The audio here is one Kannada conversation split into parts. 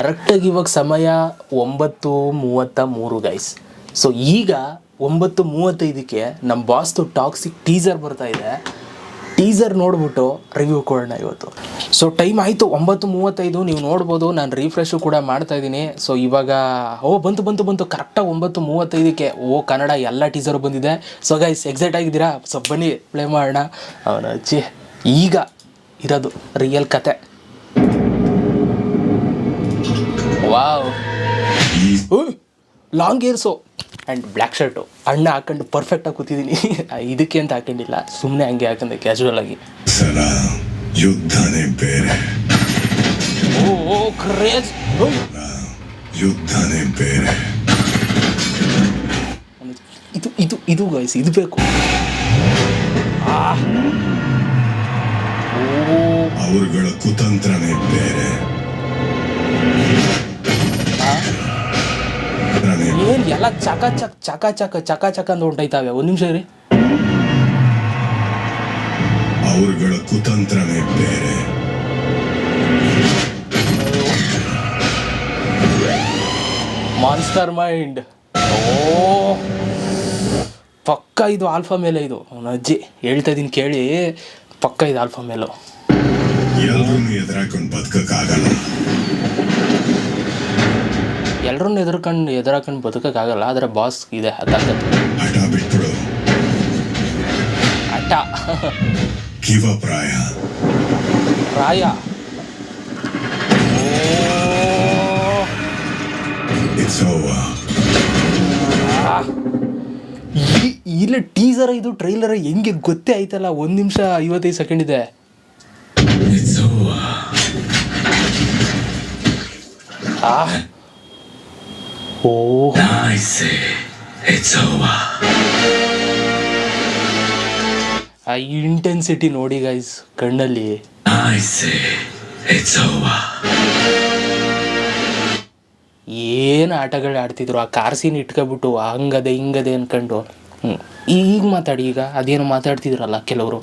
ಕರೆಕ್ಟಾಗಿ ಇವಾಗ ಸಮಯ 9:33 ಗೈಸ್. ಸೊ ಈಗ 9:35ಕ್ಕೆ ನಮ್ಮ ಬಾಸ್ದು ಟಾಕ್ಸಿಕ್ ಟೀಸರ್ ಬರ್ತಾ ಇದೆ. ಟೀಸರ್ ನೋಡ್ಬಿಟ್ಟು ರಿವ್ಯೂ ಕೊಡೋಣ ಇವತ್ತು. ಸೊ ಟೈಮ್ ಆಯಿತು 9:35. ನೀವು ನೋಡ್ಬೋದು, ನಾನು ರಿಫ್ರೆಶು ಕೂಡ ಮಾಡ್ತಾಯಿದ್ದೀನಿ. ಸೊ ಇವಾಗ ಬಂತು ಕರೆಕ್ಟಾಗಿ 9:35ಕ್ಕೆ ಕನ್ನಡ ಎಲ್ಲ ಟೀಸರು ಬಂದಿದೆ. ಸೊ ಗೈಸ್ ಎಕ್ಸೈಟ್ ಆಗಿದ್ದೀರಾ? ಸೊ ಬನ್ನಿ ಪ್ಲೇ ಮಾಡೋಣ. ಅವನ ಅಜ್ಜಿ ಈಗ ಇರೋದು ರಿಯಲ್ ಕತೆ. Wow, long hairs and black shirt ಅಣ್ಣ ಹಾಕೊಂಡು ಪರ್ಫೆಕ್ಟಾಗಿ ಕೂತಿದ್ದೀನಿ. ಇದಕ್ಕೆ ಅಂತ ಹಾಕೊಂಡಿಲ್ಲ, ಸುಮ್ಮನೆ ಹಂಗೆ ಹಾಕಂಡೆ ಕ್ಯಾಶುವಲ್ ಆಗಿ. ಯುದ್ಧನೇ ಬೇರೆ, ಓ ಕ್ರೇಜ್, ಯುದ್ಧನೇ ಬೇರೆ. ಇದು ಇದು ಇದು ಗೈಸ್, ಇದು ಬೇಕು. ಅವರುಗಳ ಕುತಂತ್ರನೇ ಬೇರೆ. ಏನು ಎಲ್ಲ ಚಕ ಅಂತ ಹೊಂಟೈತಾವೆ. ಒಂದು ನಿಮಿಷ ರೀ. ಅವರುಗಳ ಕುತಂತ್ರನೇ ಬೇರೆ. Monster mind. ಪಕ್ಕ ಇದು ಆಲ್ಫಾ ಮೇಲೆ. ಇದು ಅವನ ಅಜ್ಜಿ ಹೇಳ್ತಾ ಇದ್ದೀನಿ ಕೇಳಿ, ಪಕ್ಕ ಇದು ಆಲ್ಫಾ ಮೇಲು. ಎಲ್ಲರನ್ನು ಎದುರಾಕೊಂಡು ಬದುಕಕ್ಕಾಗಲ್ಲ. ಎಲ್ಲರನ್ನು ಎದುರಾಕೊಂಡು ಬದುಕಕ್ಕಾಗಲ್ಲ, ಆದರೆ ಬಾಸ್ ಇದೆ ಅದಾಗತ್ತೆ. ಹಠ ಬಿಟ್ಬಿಡು. ಹಠ ಕಿವ ಪ್ರಾಯ ಇಲ್ಲ ಟೀಸರ್ ಇದು ಟ್ರೈಲರ್ ಹೆಂಗೆ ಗೊತ್ತೇ ಆಯ್ತಲ್ಲ. 1 ನಿಮಿಷ 55 ಸೆಕೆಂಡ್ ಇದೆ. ಆ ಇಂಟೆನ್ಸಿಟಿ ನೋಡಿ ಗೈಸ್ ಕಣ್ಣಲ್ಲಿ. ಏನು ಆಟಗಳು ಆಡ್ತಿದ್ರು, ಆ ಕಾರ್ ಸೀನ್ ಇಟ್ಕೊಬಿಟ್ಟು ಹಂಗದೆ ಹಿಂಗದೆ ಅನ್ಕೊಂಡು. ಈಗ ಮಾತಾಡಿ, ಈಗ ಅದೇನು ಮಾತಾಡ್ತಿದ್ರಲ್ಲ ಕೆಲವರು.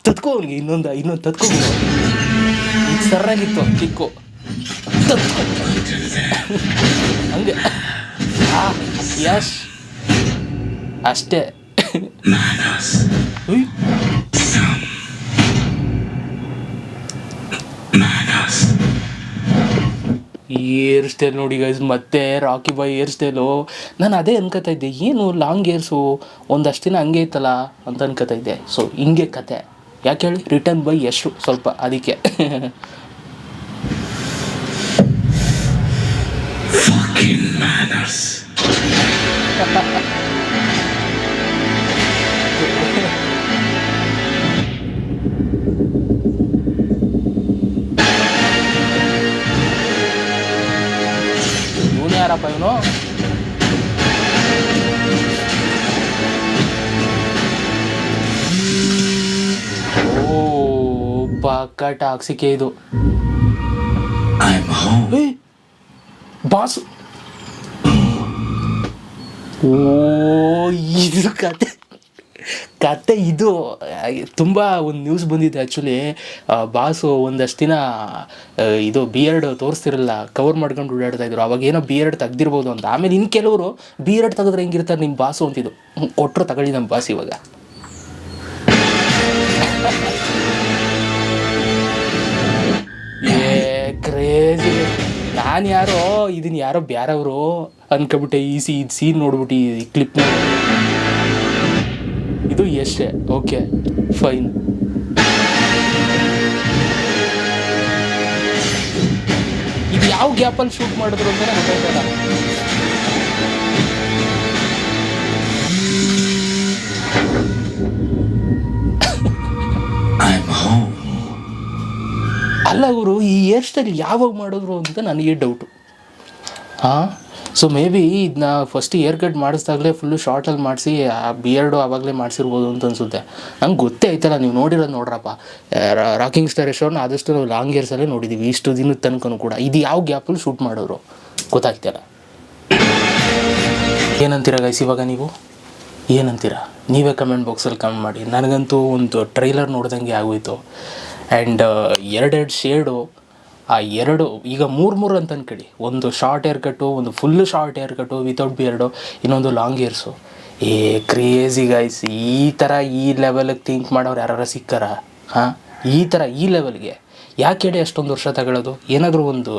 ತತ್ಕೋ ಅವ್ನಿಗೆ ಇನ್ನೊಂದು ತತ್ಕೋಬೋದು. ಸರ್ರಾಗಿತ್ತು ಕಿಕ್ಕು, ತತ್ಕೋ ಹಂಗೆ. ಯಶ್ ಅಷ್ಟೇ. ಏರ್ ಸ್ಟೈಲ್ ನೋಡಿ ಗೈಸ್, ಮತ್ತೆ ರಾಕಿ ಬಾಯ್ ಏರ್ ಸ್ಟೈಲು. ನಾನು ಅದೇ ಅನ್ಕೋತಾ ಇದ್ದೆ, ಏನು ಲಾಂಗ್ ಏರ್ಸು ಒಂದಷ್ಟು ದಿನ ಹಂಗೆ ಇತ್ತಲ್ಲ ಅಂತ ಅನ್ಕೋತಾ ಇದ್ದೆ. ಸೊ ಹಿಂಗೆ ಕತೆ. ಯಾಕೆ ಹೇಳಿ, ರಿಟರ್ನ್ ಬೈ ಯಶು ಸ್ವಲ್ಪ ಅದಕ್ಕೆ. ಇವನು ಯಾರಪ್ಪ ಇವನು? ಪಕ್ಕ ಟಾಕ್ಸಿಕೆ ಇದು. ಬಾಸ್, ಇದು ಕತೆ ಇದು ತುಂಬ ಒಂದು ನ್ಯೂಸ್ ಬಂದಿದೆ ಆ್ಯಕ್ಚುಲಿ. ಬಾಸು ಒಂದಷ್ಟು ದಿನ ಇದು ಬಿಯರ್ಡ್ ತೋರಿಸ್ತಿರಲ್ಲ, ಕವರ್ ಮಾಡ್ಕೊಂಡು ಓಡಾಡ್ತಾಯಿದ್ರು. ಅವಾಗ ಏನೋ ಬಿಯರ್ಡ್ ತೆಗ್ದಿರ್ಬೋದು ಅಂತ. ಆಮೇಲೆ ಇನ್ನು ಕೆಲವರು ಬಿಯರ್ಡ್ ತೆಗೆದ್ರೆ ಹೆಂಗಿರ್ತಾರೆ ನಿಮ್ಮ ಬಾಸು ಅಂತಿದ್ದು. ಕೊಟ್ಟರು ತಗೊಳ್ಳಿ ನಮ್ಮ ಬಾಸ್ ಇವಾಗ. ಕ್ರೇಜಿ. ನಾನು ಯಾರೋ ಬ್ಯಾರವರು ಅನ್ಕೊಬಿಟ್ಟೆ. ಈ ಸೀನ್ ನೋಡ್ಬಿಟ್ಟು ಈ ಕ್ಲಿಪ್ ನೋಡಿ. ಇದು ಎಷ್ಟೇ ಓಕೆ ಫೈನ್. ಇದು ಯಾವ ಗ್ಯಾಪಲ್ಲಿ ಶೂಟ್ ಮಾಡಿದ್ರು ಅಂತಲೇ ಗೊತ್ತಾಯ್ತಲ್ಲ. ಅಲ್ಲ ಅವರು ಈ ಹೇರ್ ಸ್ಟೈಲ್ ಯಾವಾಗ ಮಾಡಿದ್ರು ಅಂತ ನನಗೆ ಡೌಟು. ಸೊ ಮೇ ಬಿ ಇದನ್ನ ಫಸ್ಟ್ ಏರ್ ಕಟ್ ಮಾಡಿಸ್ದಾಗಲೇ ಫುಲ್ಲು ಶಾರ್ಟಲ್ಲಿ ಮಾಡಿಸಿ ಆ ಬಿಯರ್ಡು ಆವಾಗಲೇ ಮಾಡಿಸಿರ್ಬೋದು ಅಂತ ಅನಿಸುತ್ತೆ. ನಂಗೆ ಗೊತ್ತೇ ಆಯ್ತಲ್ಲ, ನೀವು ನೋಡಿರೋದು ನೋಡ್ರಪ್ಪ. ರಾಕಿಂಗ್ ಸ್ಟಾರ್ ಎಷ್ಟೋನ ಆದಷ್ಟು ನಾವು ಲಾಂಗ್ ಏರ್ಸಲ್ಲೇ ನೋಡಿದ್ದೀವಿ ಇಷ್ಟು ದಿನದ ತನಕನೂ ಕೂಡ. ಇದು ಯಾವ ಗ್ಯಾಪಲ್ಲಿ ಶೂಟ್ ಮಾಡೋರು ಗೊತ್ತಾಗ್ತಿಲ್ಲ. ಏನಂತೀರ ಗೈಸ್ ಇವಾಗ ನೀವು? ಏನಂತೀರಾ ನೀವೇ ಕಮೆಂಟ್ ಬಾಕ್ಸಲ್ಲಿ ಕಮೆಂಟ್ ಮಾಡಿ. ನನಗಂತೂ ಒಂದು ಟ್ರೈಲರ್ ನೋಡ್ದಂಗೆ ಆಗೋಯ್ತು. ಆ್ಯಂಡ್ ಎರಡೆರಡು ಶೇಡು, ಆ ಎರಡು ಈಗ ಮೂರು ಅಂತ ಅನ್ಕೊಳ್ಳಿ. ಒಂದು ಶಾರ್ಟ್ ಹೇರ್ ಕಟ್ಟು, ಒಂದು ಫುಲ್ಲು ಶಾರ್ಟ್ ಹೇರ್ ಕಟ್ಟು ವಿತೌಟ್ ಬಿಯರ್ಡು, ಇನ್ನೊಂದು ಲಾಂಗ್ ಹೇರ್ಸು. Crazy guys. ಈ ಥರ ಈ ಲೆವೆಲಿಗೆ ಥಿಂಕ್ ಮಾಡೋರು ಯಾರು ಸಿಕ್ಕಾರ? ಹಾಂ, ಈ ಥರ ಈ ಲೆವೆಲ್ಗೆ ಯಾಕೆ ಹೇಳಿ ಅಷ್ಟೊಂದು ವರ್ಷ ತಗೊಳ್ಳೋದು? ಏನಾದರೂ ಒಂದು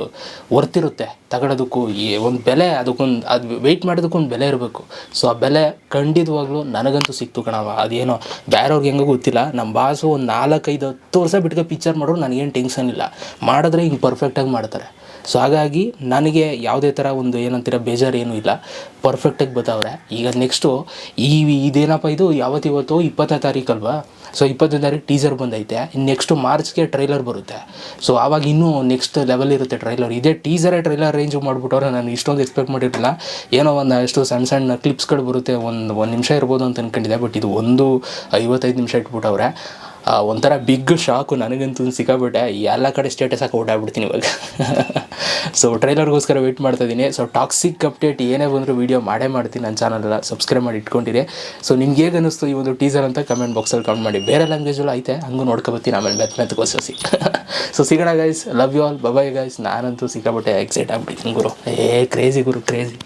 ವರ್ತಿರುತ್ತೆ ತಗೊಳ್ಳೋದಕ್ಕೂ, ಒಂದು ಬೆಲೆ, ಅದಕ್ಕೊಂದು ಅದು ವೆಯ್ಟ್ ಮಾಡೋದಕ್ಕೊಂದು ಬೆಲೆ ಇರಬೇಕು. ಸೊ ಆ ಬೆಲೆ ಖಂಡಿತವಾಗ್ಲೂ ನನಗಂತೂ ಸಿಕ್ತು ಕಣವ. ಅದೇನೋ ಬೇರೆಯವ್ರಿಗೆ ಹೆಂಗೋ ಗೊತ್ತಿಲ್ಲ, ನಮ್ಮ ಬಾಸು ಒಂದು 4-5-10 ವರ್ಷ ಬಿಟ್ಕೊ ಪಿಕ್ಚರ್ ಮಾಡೋರು ನನಗೇನು ಟೆನ್ಷನ್ ಇಲ್ಲ, ಮಾಡಿದ್ರೆ ಹಿಂಗೆ ಪರ್ಫೆಕ್ಟಾಗಿ ಮಾಡ್ತಾರೆ. ಸೊ ಹಾಗಾಗಿ ನನಗೆ ಯಾವುದೇ ಥರ ಒಂದು ಏನಂತೀರ ಬೇಜಾರು ಏನೂ ಇಲ್ಲ, ಪರ್ಫೆಕ್ಟಾಗಿ ಬರ್ತಾವ್ರೆ. ಈಗ ನೆಕ್ಸ್ಟು ಇದೇನಪ್ಪ ಇದು ಯಾವತ್ತಿವತ್ತು 20ನೇ ತಾರೀಕು ಅಲ್ವಾ? ಸೊ 20ನೇ ತಾರೀಕು ಟೀಸರ್ ಬಂದೈತೆ. ನೆಕ್ಸ್ಟು ಮಾರ್ಚ್ಗೆ ಟ್ರೈಲರ್ ಬರುತ್ತೆ. ಸೊ ಆವಾಗ ಇನ್ನೂ ನೆಕ್ಸ್ಟ್ ಲೆವೆಲ್ ಇರುತ್ತೆ ಟ್ರೈಲರ್. ಇದೇ ಟ್ರೈಲರ್ ರೇಂಜು ಮಾಡಿಬಿಟ್ಟವ್ರೆ. ನಾನು ಇಷ್ಟೊಂದು ಎಕ್ಸ್ಪೆಕ್ಟ್ ಮಾಡಿರಲಿಲ್ಲ. ಏನೋ ಒಂದು ಎಷ್ಟು ಸಣ್ಣ ಕ್ಲಿಪ್ಸ್ಗಳು ಬರುತ್ತೆ, ಒಂದು ನಿಮಿಷ ಇರ್ಬೋದು ಅಂತ ಅಂದ್ಕೊಂಡಿದ್ದೆ. ಬಟ್ ಇದು 55 ನಿಮಿಷ ಇಟ್ಬಿಟ್ಟವ್ರೆ. ಒಂಥರ ಬಿಗ್ ಶಾಕು ನನಗಂತೂ ಸಿಕ್ಕಾಬಿಟ್ಟೆ. ಎಲ್ಲ ಕಡೆ ಸ್ಟೇಟಸ್ ಹಾಕಿ ಓಡಾಡ್ಬಿಡ್ತೀನಿ ಇವಾಗ. ಸೊ ಟ್ರೈಲರ್ಗೋಸ್ಕರ ವೆಯ್ಟ್ ಮಾಡ್ತಾಯಿದ್ದೀನಿ. ಸೊ ಟಾಕ್ಸಿಕ್ ಅಪ್ಡೇಟ್ ಏನೇ ಬಂದರೂ ವೀಡಿಯೋ ಮಾಡೇ ಮಾಡ್ತೀನಿ. ನನ್ನ ಚಾನಲೆಲ್ಲ ಸಬ್ಸ್ಕ್ರೈಬ್ ಮಾಡಿ ಇಟ್ಕೊಂಡಿರಿ. ಸೊ ನಿಮ್ಗೆ ಹೇಗೆ ಅನ್ನಿಸ್ತು ಈ ಒಂದು ಟೀಸರ್ ಅಂತ ಕಮೆಂಟ್ ಬಾಕ್ಸಲ್ಲಿ ಕಮೆಂಟ್ ಮಾಡಿ. ಬೇರೆ ಲ್ಯಾಂಗ್ವೇಜಲ್ಲೂ ಐತೆ, ಹಂಗೂ ನೋಡ್ಕೊಬತ್ತೀನಿ ಆಮೇಲೆ ಮೆತ್ತಗೋಸಿ. ಸೊ ಸಿಗೋಣ guys, love you all, bye guys. ನಾನಂತೂ ಸಿಕ್ಕಾಬಿಟ್ಟೆ ಎಕ್ಸೈಟ್ ಆಗ್ಬಿಟ್ಟಿದ್ದೀನಿ ಗುರು. ಕ್ರೇಜಿ ಗುರು, ಕ್ರೇಜಿ.